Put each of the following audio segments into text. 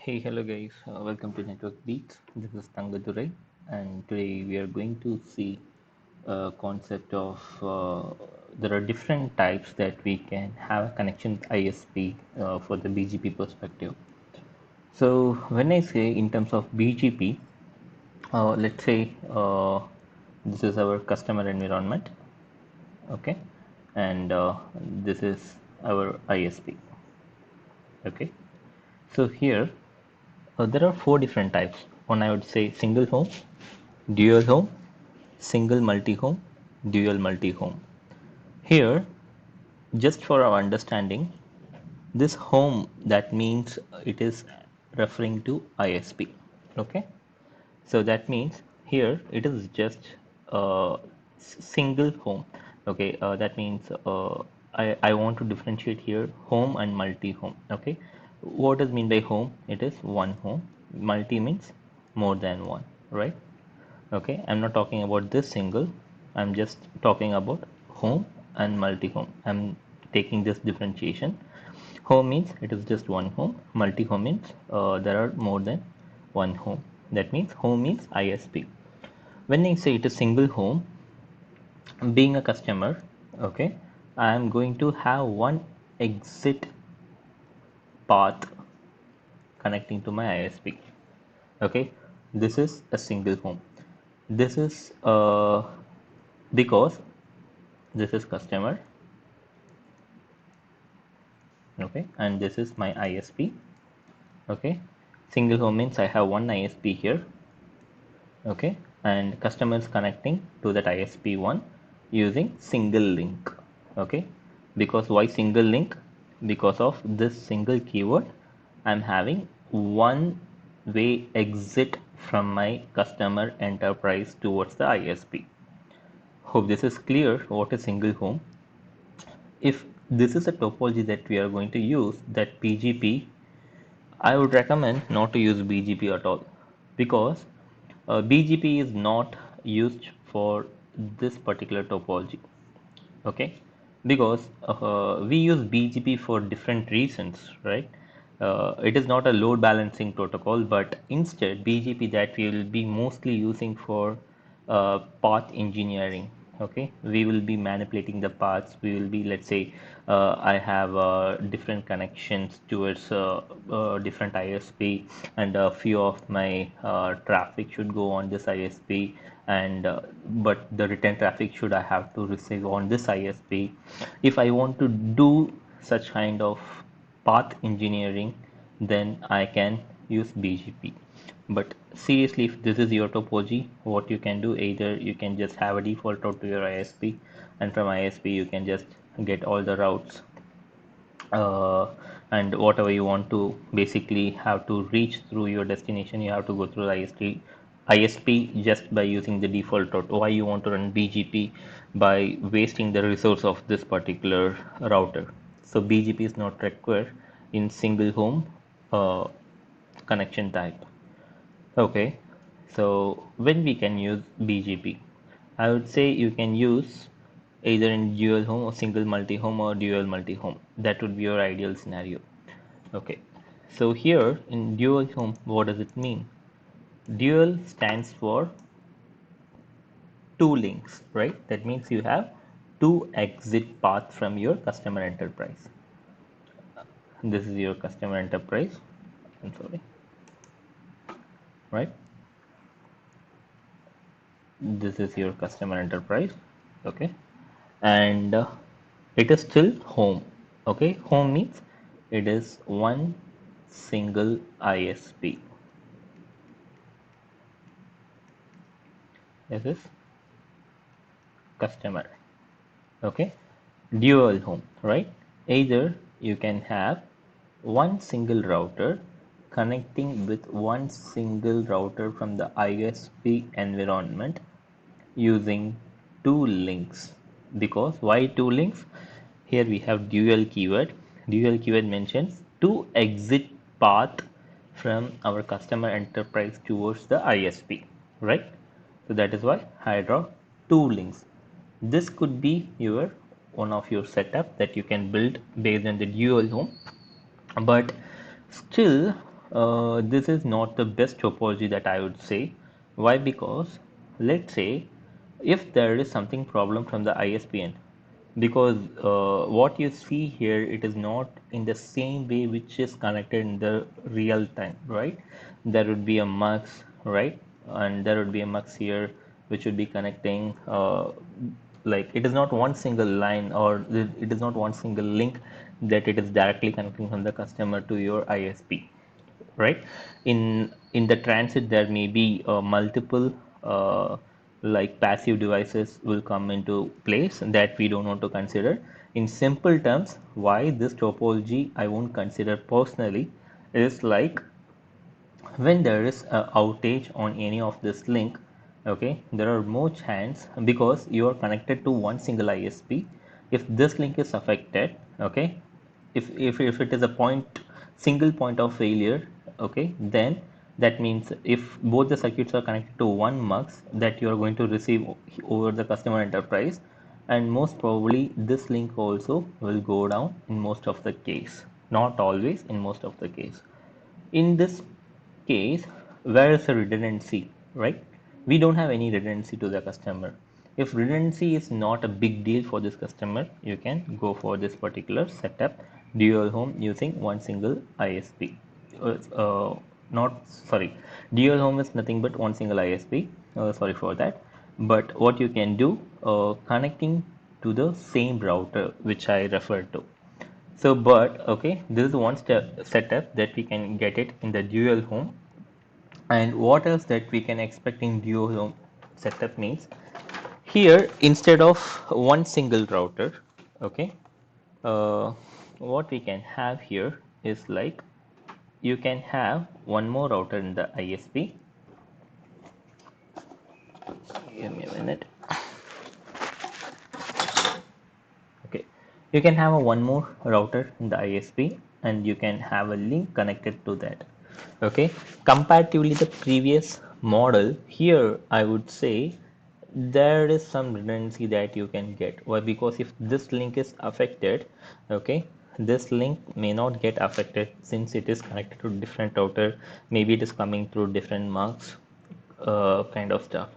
Hey, hello guys, welcome to Network Beats. This is Tangadurai, and today we are going to see a concept of there are different types that we can have a connection with ISP for the BGP perspective. So, when I say in terms of BGP, let's say this is our customer environment, okay, and this is our ISP, okay. So, here there are four different types. One I would say single home, dual home, single multi-home, dual multi-home. Here, just for our understanding, this home that means it is referring to ISP. Okay, so that means here it is just a single home. Okay, that means I want to differentiate here home and multi-home. Okay, what does mean by home? It is one home. Multi means more than one, right? Okay, I'm not talking about this single, I'm just talking about home and multi-home. I'm taking this differentiation. Home means it is just one home. Multi-home means there are more than one home. That means home means ISP. When I say it is single home, being a customer, okay, I am going to have one exit path connecting to my ISP. Okay, this is a single home. This is because this is customer, okay, and this is my ISP. Okay, single home means I have one ISP here, okay, and customers connecting to that ISP1 using single link. Okay, because why single link? Because of this single keyword, I'm having one way exit from my customer enterprise towards the ISP. Hope this is clear what is single home. If this is a topology that we are going to use, that BGP, I would recommend not to use BGP at all, because BGP is not used for this particular topology. Okay, because we use BGP for different reasons, right? It is not a load balancing protocol, but instead BGP that we will be mostly using for path engineering. Okay, we will be manipulating the paths. We will be, let's say, I have different connections towards different ISP, and a few of my traffic should go on this ISP, and but the return traffic should I have to receive on this ISP. If I want to do such kind of path engineering, then I can use BGP. But seriously, if this is your topology, what you can do, either you can just have a default route to your ISP, and from ISP you can just get all the routes, uh, and whatever you want to basically have to reach through your destination, you have to go through the ISP just by using the default route. Why you want to run BGP by wasting the resource of this particular router? So BGP is not required in single home connection type. Okay, so when we can use BGP, I would say you can use either in dual home or single multi-home or dual multi-home. That would be your ideal scenario. Okay, so here in dual home, what does it mean? Dual stands for two links, right? That means you have two exit paths from your customer enterprise. This is your customer enterprise. I'm sorry, right? This is your customer enterprise. Okay, and it is still home. Okay, home means it is one single ISP. This is customer. Okay, dual home, right? Either you can have one single router connecting with one single router from the ISP environment using two links. Because why two links? Here we have dual keyword. Dual keyword mentions two exit path from our customer enterprise towards the ISP, right? So that is why I draw two links. This could be your one of your setup that you can build based on the dual home, but still this is not the best topology that I would say. Why? Because let's say if there is something problem from the ISP end, because what you see here, it is not in the same way which is connected in the real time, right? There would be a mux, right? And there would be a mux here which would be connecting, like it is not one single line, or it is not one single link that it is directly connecting from the customer to your ISP, right? In the transit there may be multiple like passive devices will come into place that we don't want to consider. In simple terms, why this topology I won't consider personally is like when there is a outage on any of this link, okay, there are more chance because you are connected to one single ISP. If this link is affected, okay, if it is a single point of failure, okay, then that means if both the circuits are connected to one mux that you are going to receive over the customer enterprise, and most probably this link also will go down in most of the case, not always, in most of the case. In this case, where is the redundancy, right? We don't have any redundancy to the customer. If redundancy is not a big deal for this customer, you can go for this particular setup, dual home using one single ISP. Not sorry, dual home is nothing but one single ISP. Sorry for that. But what you can do, connecting to the same router which I referred to. So, but okay, this is one step setup that we can get it in the dual home. And what else that we can expect in dual home setup means, here instead of one single router, okay, uh, what we can have here is like you can have one more router in the ISP. Give me a minute. Okay, you can have a one more router in the ISP and you can have a link connected to that. Okay, comparatively the previous model, here I would say there is some redundancy that you can get. Why? Because if this link is affected, okay, this link may not get affected since it is connected to different router. Maybe it is coming through different marks, kind of stuff,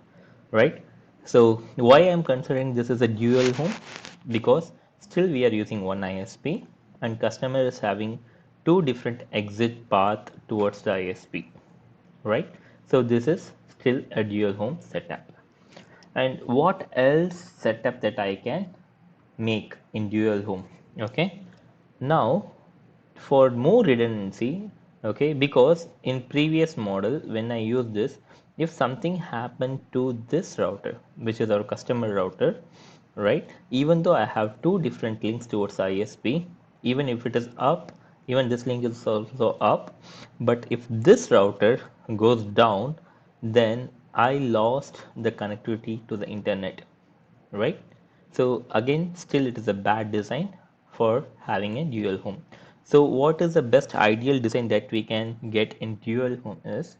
right? So why I'm considering this is a dual home, because still we are using one ISP and customer is having two different exit path towards the ISP, right? So this is still a dual home setup. And what else setup that I can make in dual home? Okay, now for more redundancy, okay, because in previous model when I use this, if something happened to this router which is our customer router, right, even though I have two different links towards ISP, even if it is up, even this link is also up, but if this router goes down, then I lost the connectivity to the internet, right? So again, still it is a bad design for having a dual home. So what is the best ideal design that we can get in dual home is,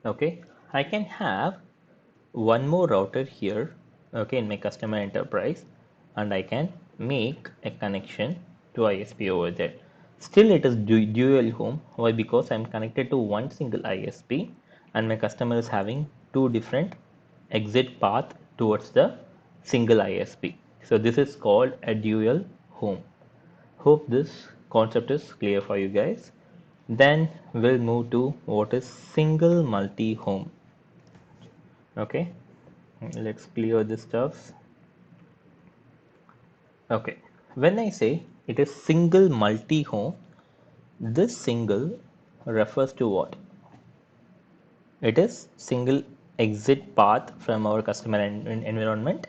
okay, I can have one more router here, okay, in my customer enterprise, and I can make a connection to ISP over there. Still it is dual home. Why? Because I'm connected to one single ISP and my customer is having two different exit path towards the single ISP. So this is called a dual home. Hope this concept is clear for you guys. Then we'll move to what is single multi-home. Okay, let's clear this stuff. Okay, when I say it is single multi-home, this single refers to what? It is single exit path from our customer environment,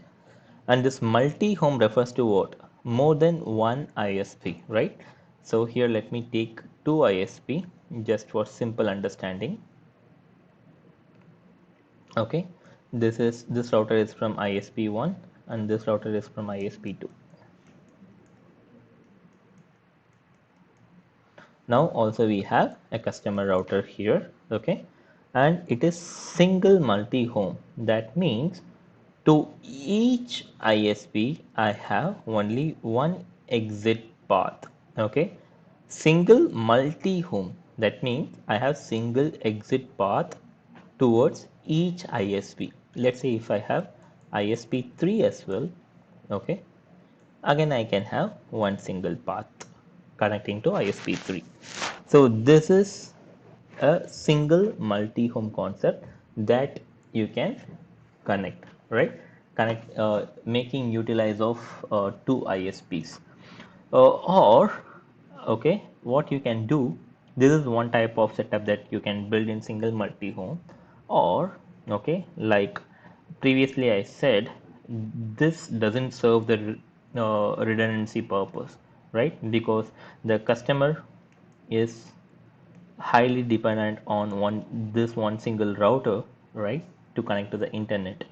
and this multi-home refers to what? More than one ISP, right? So here let me take two ISP just for simple understanding. Okay, this router is from ISP1 and this router is from ISP2. Now also we have a customer router here, okay, and it is single multi-home. That means to each ISP I have only one exit path, okay. Single multi-home. That means I have single exit path towards each ISP. Let's say if I have ISP 3 as well, okay, again I can have one single path connecting to ISP 3. So this is a single multi-home concept that you can connect, right? Connect, making utilize of two ISPs. Or okay, what you can do, this is one type of setup that you can build in single multi-home. Or okay, like previously I said, this doesn't serve the redundancy purpose, right? Because the customer is highly dependent on one single router, right, to connect to the internet.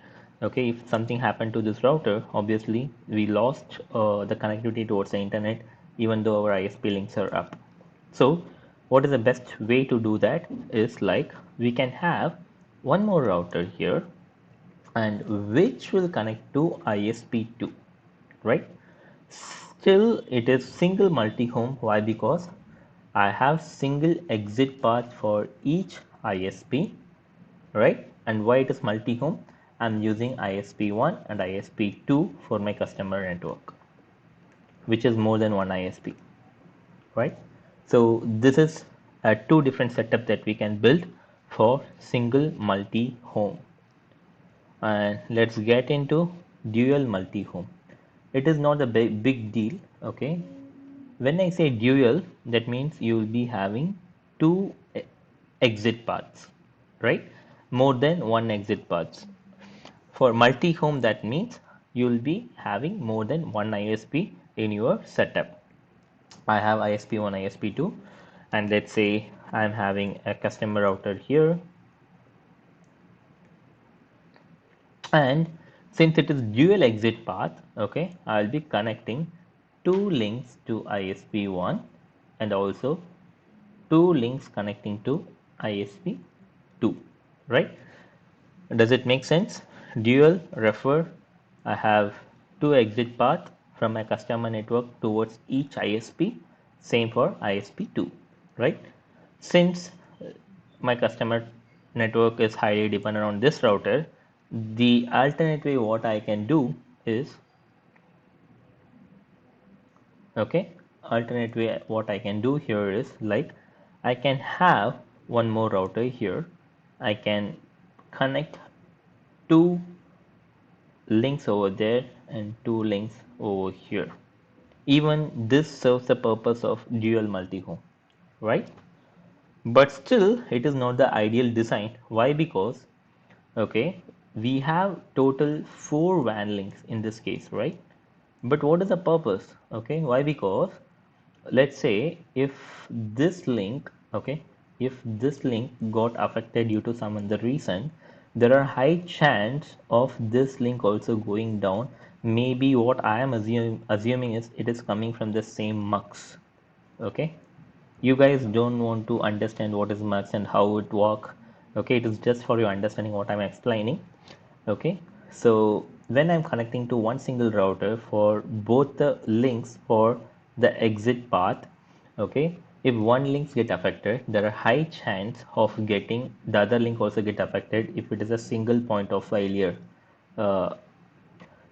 Okay, if something happened to this router, obviously we lost the connectivity towards the internet, even though our ISP links are up. So what is the best way to do that is, like, we can have one more router here, and which will connect to ISP2, right? Still it is single multi-home. Why? Because I have single exit path for each ISP, right? And why it is multi-home? I'm using ISP1 and ISP2 for my customer network, which is more than one ISP, right? So this is a two different setup that we can build for single multi-home. And let's get into dual multi-home. It is not a big deal, okay? When I say dual, that means you will be having two exit paths, right? More than one exit paths. For multi-home, that means you will be having more than one ISP in your setup. I have ISP1, ISP2, and let's say I'm having a customer router here, and since it is dual exit path, okay, I'll be connecting two links to ISP1 and also two links connecting to ISP2, right? Does it make sense? Dual refer, I have two exit path from my customer network towards each ISP. Same for ISP2, right? Since my customer network is highly dependent on this router, the alternate way what I can do is, okay, alternate way what I can do here is, like, I can have one more router here. I can connect two links over there and two links over here. Even this serves the purpose of dual multi-home, right? But still it is not the ideal design. Why? Because okay, we have total 4 WAN links in this case, right? But what is the purpose? Okay, why? Because let's say if this link, okay, if this link got affected due to some other reason, there are high chance of this link also going down. Maybe what I am assuming is it is coming from the same mux. Okay, you guys don't want to understand what is mux and how it work. Okay, it is just for your understanding what I'm explaining. Okay, so when I'm connecting to one single router for both the links for the exit path, okay, if one links get affected, there are high chance of getting the other link also get affected if it is a single point of failure.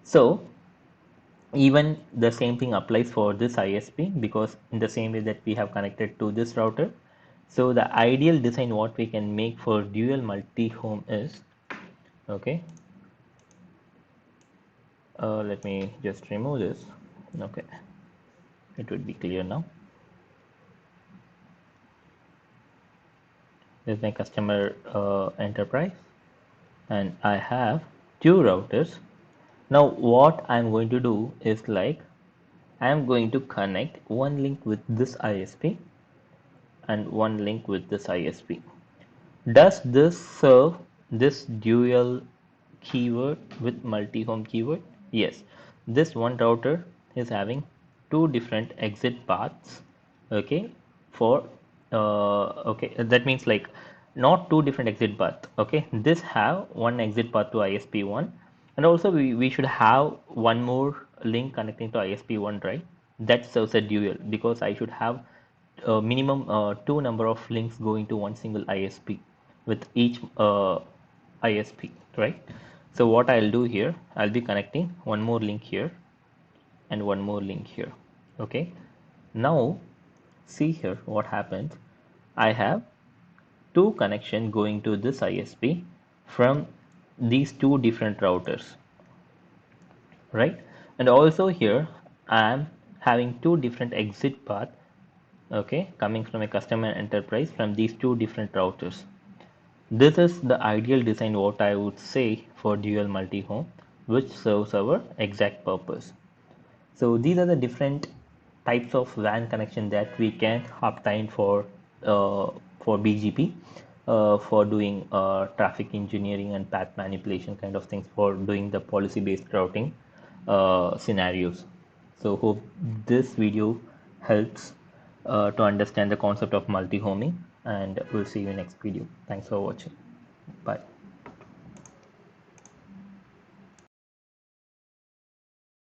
So even the same thing applies for this ISP, because in the same way that we have connected to this router. So the ideal design what we can make for dual multi-home is, okay, let me just remove this. Okay, it would be clear now. This is my customer enterprise, and I have two routers. Now what I'm going to do is, like, I'm going to connect one link with this ISP and one link with this ISP. Does this serve this dual keyword with multi-home keyword? Yes. This one router is having two different exit paths. Okay, for okay, that means, like, not two different exit paths. Okay, this have one exit path to ISP1, and also we should have one more link connecting to ISP1, right? That serves a dual, because I should have minimum two number of links going to one single ISP with each ISP, right? So what I'll do here, I'll be connecting one more link here and one more link here. Okay, now see here what happens. I have two connection going to this ISP from these two different routers, right? And also here I am having two different exit path, okay, coming from a customer enterprise from these two different routers. This is the ideal design, what I would say, for dual multi-home, which serves our exact purpose. So these are the different types of WAN connection that we can obtain for BGP, for doing traffic engineering and path manipulation kind of things, for doing the policy-based routing scenarios. So hope this video helps to understand the concept of multi-homing, and we'll see you in next video. Thanks for watching. Bye.